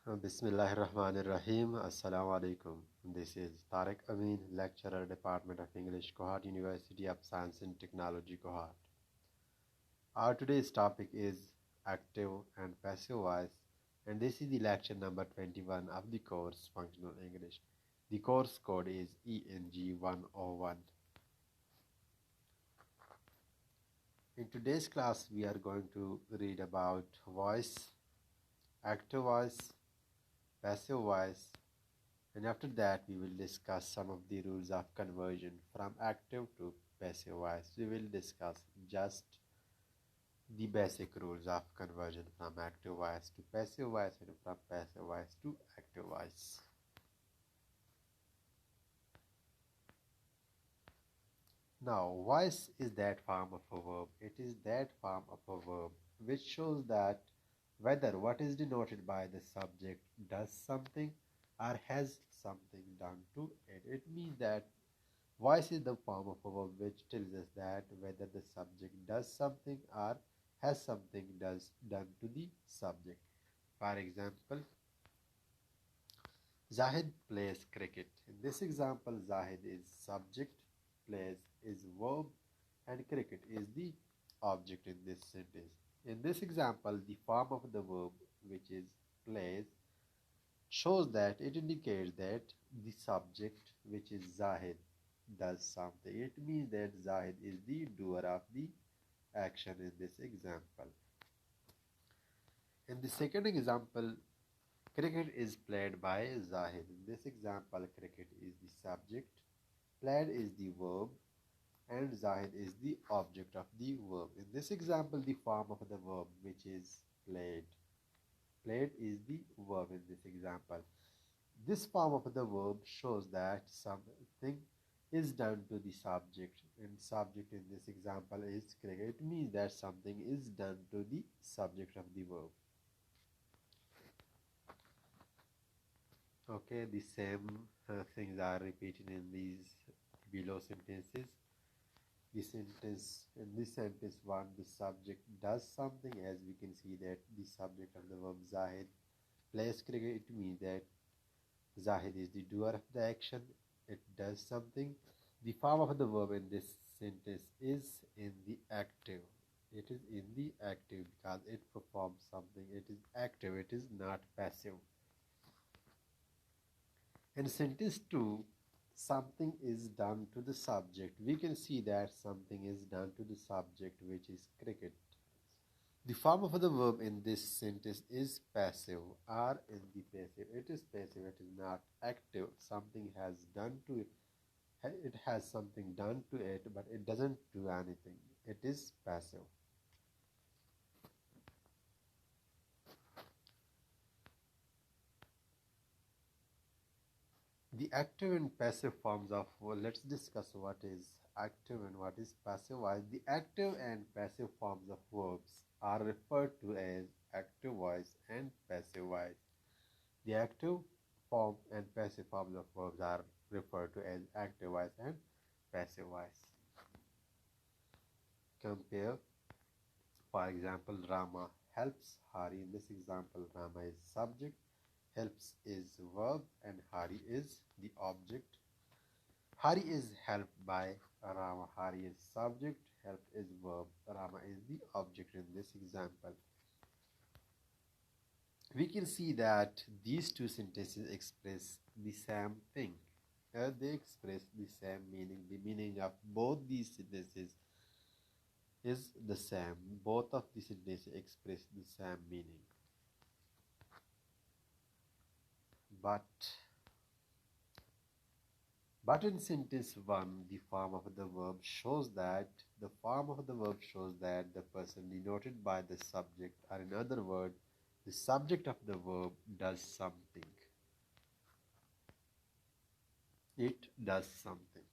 Bismillahirrahmanirrahim. Assalamu alaikum. This is Tariq Amin, lecturer, Department of English, Cohort University of Science and Technology, Cohort. Our today's topic is active and passive voice, and this is the lecture number 21 of the course Functional English. The course code is ENG101. In today's class, we are going to read about voice, active voice, passive voice, and after that we will discuss some of the rules of conversion from active to passive voice. We will discuss just the basic rules of conversion from active voice to passive voice and from passive voice to active voice. Now, voice is that form of a verb. It is that form of a verb which shows that whether what is denoted by the subject does something or has something done to it. It means that voice is the form of a verb which tells us that whether the subject does something or has something done to the subject. For example, Zahid plays cricket. In this example, Zahid is subject, plays is verb, and cricket is the object in this sentence. In this example, the form of the verb, which is plays, shows that it indicates that the subject, which is Zahid, does something. It means that Zahid is the doer of the action in this example. In the second example, cricket is played by Zahid. In this example, cricket is the subject, played is the verb, and Zahid is the object of the verb. In this example, the form of the verb, which is played. Played is the verb in this example. This form of the verb shows that something is done to the subject, and subject in this example is cricket. It means that something is done to the subject of the verb. Okay, the same things are repeated in these below sentences. In this sentence 1, the subject does something. As we can see that the subject of the verb Zahid plays cricket, it means that Zahid is the doer of the action. It does something. The form of the verb in this sentence is in the active. It is in the active because it performs something. It is active. It is not passive. In sentence 2, something is done to the subject. We can see that something is done to the subject, which is cricket. The form of the verb in this sentence is passive or in the passive. It is passive, it is not active. Something has done to it. It has something done to it, but it doesn't do anything. It is passive. The active and passive forms of, well, let's discuss what is active and what is passive voice. The active and passive forms of verbs are referred to as active voice and passive voice. The active form and passive forms of verbs are referred to as active voice and passive voice. Compare, for example, Rama helps Hari. In this example, Rama is subject, helps is verb, and Hari is the object. Hari is helped by Rama. Hari is subject, helped is verb, Rama is the object in this example. We can see that these two sentences express the same thing. They express the same meaning. The meaning of both these sentences is the same. Both of the sentences express the same meaning. But in sentence 1, the form of the verb shows that the person denoted by the subject, or in other words, the subject of the verb does something. It does something.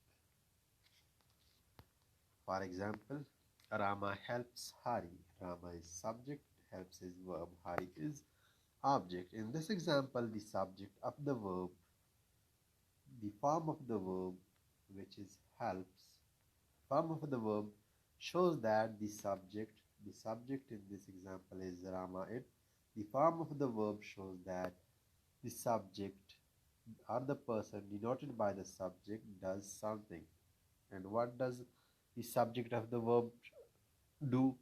For example, Rama helps Hari. Rama is subject, helps is verb, Hari is object. In this example, the subject of the verb, the form of the verb, which is helps, form of the verb shows that the subject in this example is Rama. The form of the verb shows that the subject or the person denoted by the subject does something. And what does the subject of the verb do?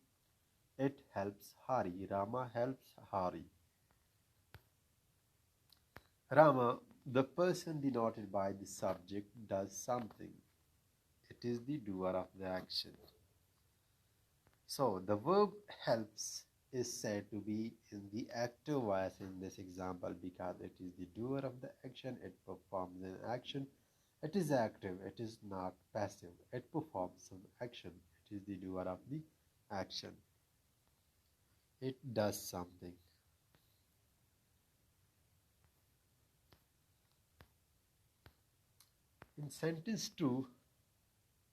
It helps Hari. Rama helps Hari. Rama, the person denoted by the subject, does something. It is the doer of the action. So the verb helps is said to be in the active voice in this example because it is the doer of the action. It performs an action. It is active. It is not passive. It performs some action. It is the doer of the action. It does something. In sentence 2,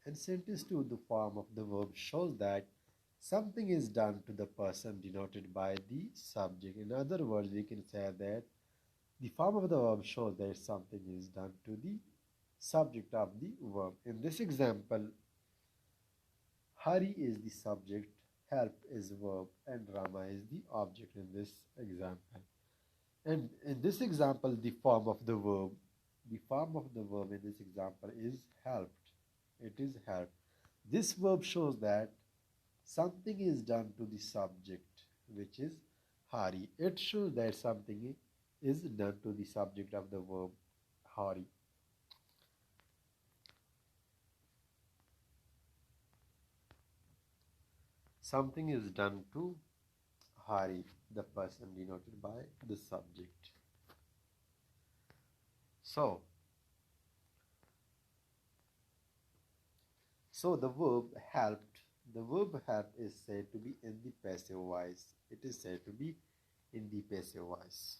the form of the verb shows that something is done to the person denoted by the subject. In other words, we can say that the form of the verb shows that something is done to the subject of the verb. In this example, Hari is the subject, help is verb, and Rama is the object in this example. And in this example, the form of the verb in this example is helped. It is helped. This verb shows that something is done to the subject, which is Hari. It shows that something is done to the subject of the verb Hari. Something is done to Hari, the person denoted by the subject. So the verb helped. The verb help is said to be in the passive voice. It is said to be in the passive voice.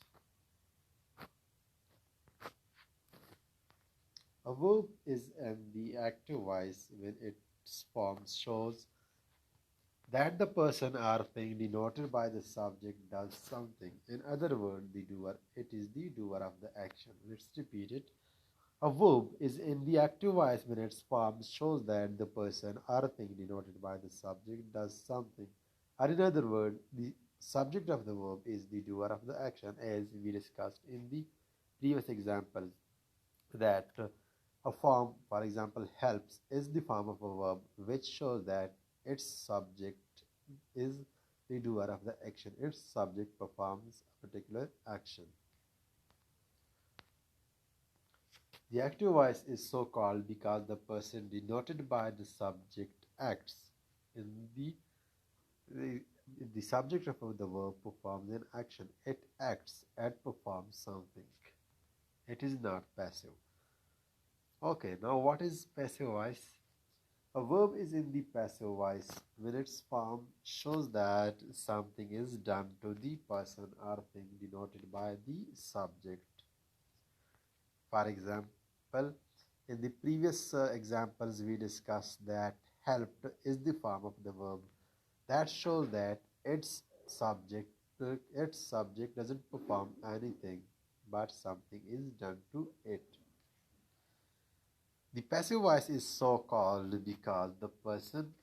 A verb is in the active voice when its form shows that the person or thing denoted by the subject does something. In other words, the doer. It is the doer of the action. Let's repeat it. A verb is in the active voice when its form shows that the person or thing denoted by the subject does something. Or in other words, the subject of the verb is the doer of the action, as we discussed in the previous examples. That a form, for example, helps, is the form of a verb which shows that its subject is the doer of the action. Its subject performs a particular action. The active voice is so called because the person denoted by the subject acts. In the subject of the verb performs an action. It acts and performs something. It is not passive. Okay, now what is passive voice? A verb is in the passive voice when its form shows that something is done to the person or thing denoted by the subject. For example, in the previous examples we discussed that helped is the form of the verb that shows that its subject doesn't perform anything but something is done to it. The passive voice is so called because the person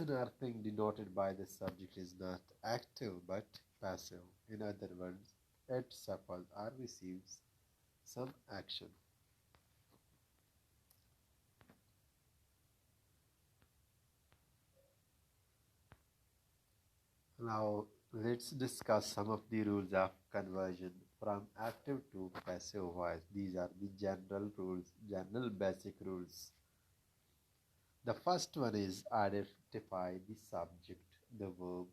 or thing denoted by the subject is not active but passive. In other words, it suffers or receives some action. Now let's discuss some of the rules of conversion from active to passive voice. These are the general basic rules. The first one is identify the subject, the verb,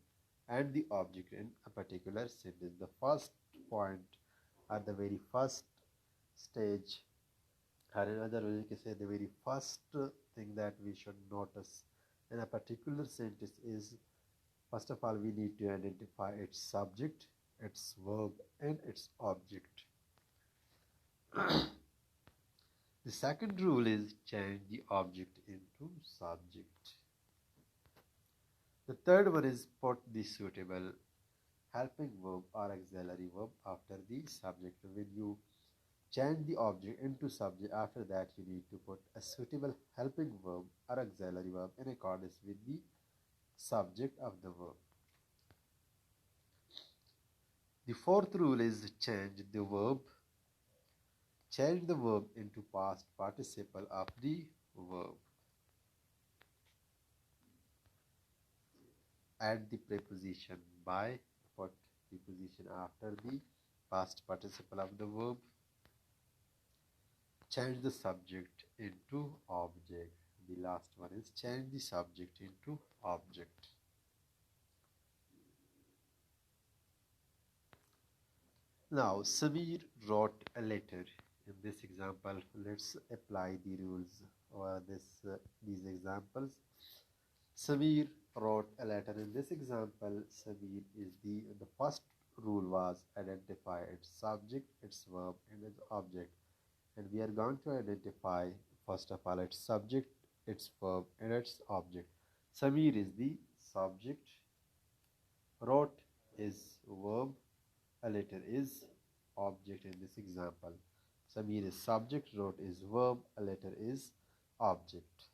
and the object in a particular sentence. The first point at the very first stage, or in other words, you can say the very first thing that we should notice in a particular sentence is, first of all, we need to identify its subject, its verb, and its object. The second rule is change the object into subject. The third one is put the suitable helping verb or auxiliary verb after the subject. When you change the object into subject, after that you need to put a suitable helping verb or auxiliary verb in accordance with the subject of the verb. The fourth rule is change the verb into past participle of the verb. Add the preposition by, put preposition after the past participle of the verb. Change the subject into object. The last one is change the subject into object. Now, Samir wrote a letter. In this example, let's apply the rules or these examples. Samir wrote a letter. In this example, Samir is the first rule was identify its subject, its verb, and its object. And we are going to identify first of all its subject, its verb, and its object. Samir is the subject, wrote is verb, a letter is object in this example. Samir is subject, wrote is verb, a letter is object.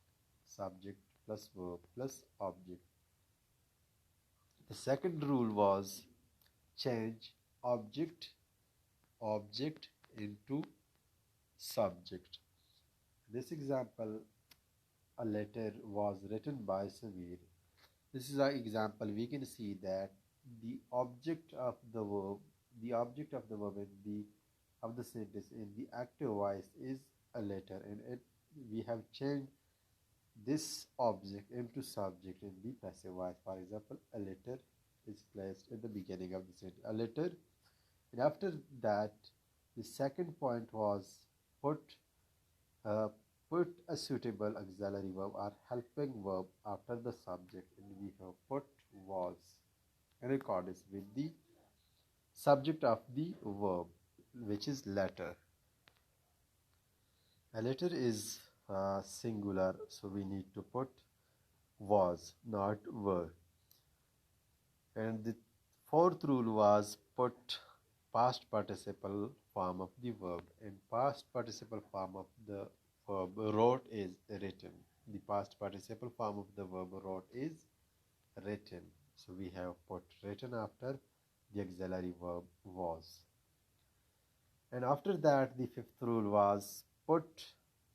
Subject plus verb plus object. The second rule was change object into subject. This example, a letter was written by Samir. This is an example. We can see that the object of the verb of the sentence in the active voice is a letter, and we have changed this object into subject in the passive voice. For example, a letter is placed at the beginning of the sentence. A letter, and after that, the second point was put a suitable auxiliary verb or helping verb after the subject, and we have put was in accordance with the subject of the verb, which is letter. A letter is singular, so we need to put was, not were. And the fourth rule was put past participle form of the verb, and past participle form of the verb wrote is written. The past participle form of the verb wrote is written. So we have put written after the auxiliary verb was. And after that, the fifth rule was put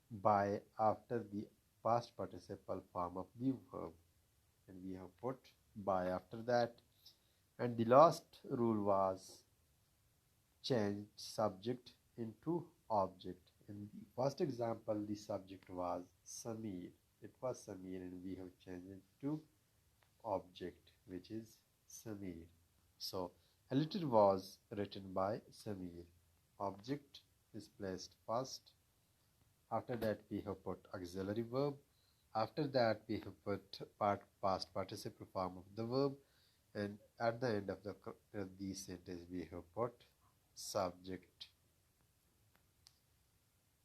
by after the past participle form of the verb, and we have put by after that. And the last rule was change subject into object. In the first example, the subject was Samir. It was Samir, and we have changed it to object, which is Samir. So a letter was written by Samir. Object is placed first. After that, we have put auxiliary verb. After that, we have put past participle form of the verb, and at the end of the sentence, we have put subject.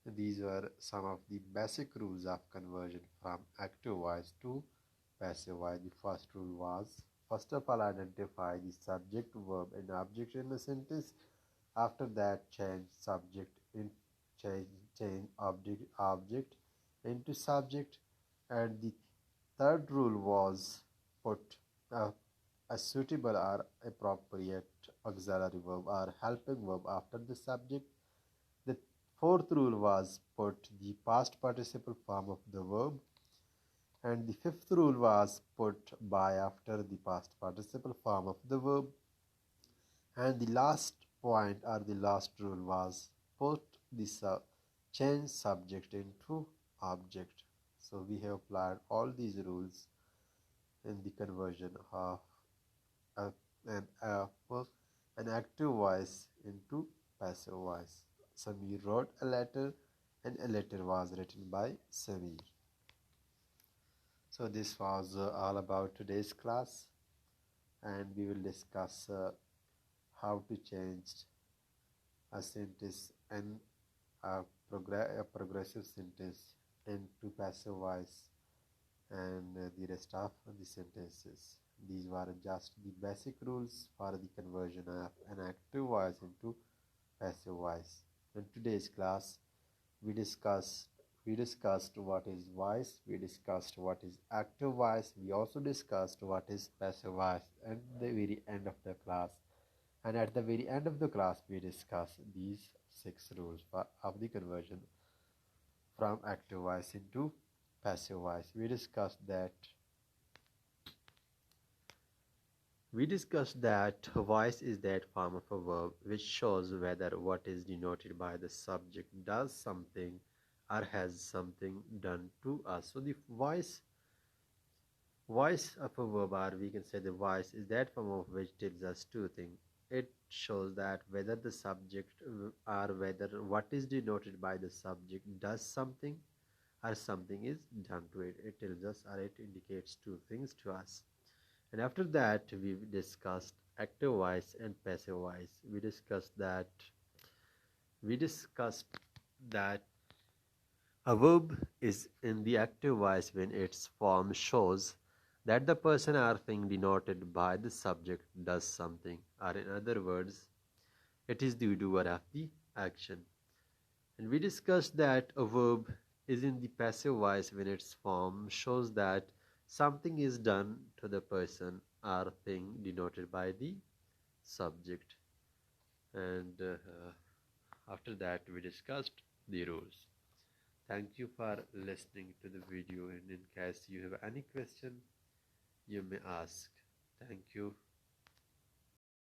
These were some of the basic rules of conversion from active voice to passive voice. The first rule was, first of all, identify the subject, verb, and object in the sentence. After that, change object into subject. And the third rule was put a suitable or appropriate auxiliary verb or helping verb after the subject. The fourth rule was put the past participle form of the verb. And the fifth rule was put by after the past participle form of the verb. And the last point or the last rule was put the change subject into object. So we have applied all these rules in the conversion of an active voice into passive voice. Samir wrote a letter, and a letter was written by Samir. So this was all about today's class, and we will discuss how to change a sentence and a progressive sentence into passive voice, and the rest of the sentences. These were just the basic rules for the conversion of an active voice into passive voice. In today's class, we discussed what is voice, we discussed what is active voice, we also discussed what is passive voice. At the very end of the class, And at the very end of the class, we discuss these 6 rules of the conversion from active voice into passive voice. We discussed that voice is that form of a verb which shows whether what is denoted by the subject does something or has something done to us. So the voice of a verb, or we can say the voice, is that form of which tells us two things. It shows that whether the subject or whether what is denoted by the subject does something or something is done to it. It tells us or it indicates two things to us. And after that, we discussed active voice and passive voice. We discussed that a verb is in the active voice when its form shows that the person or thing denoted by the subject does something, or in other words, it is the doer of the action. And we discussed that a verb is in the passive voice when its form shows that something is done to the person or thing denoted by the subject. And after that, we discussed the rules. Thank you for listening to the video, and in case you have any question, you may ask. Thank you.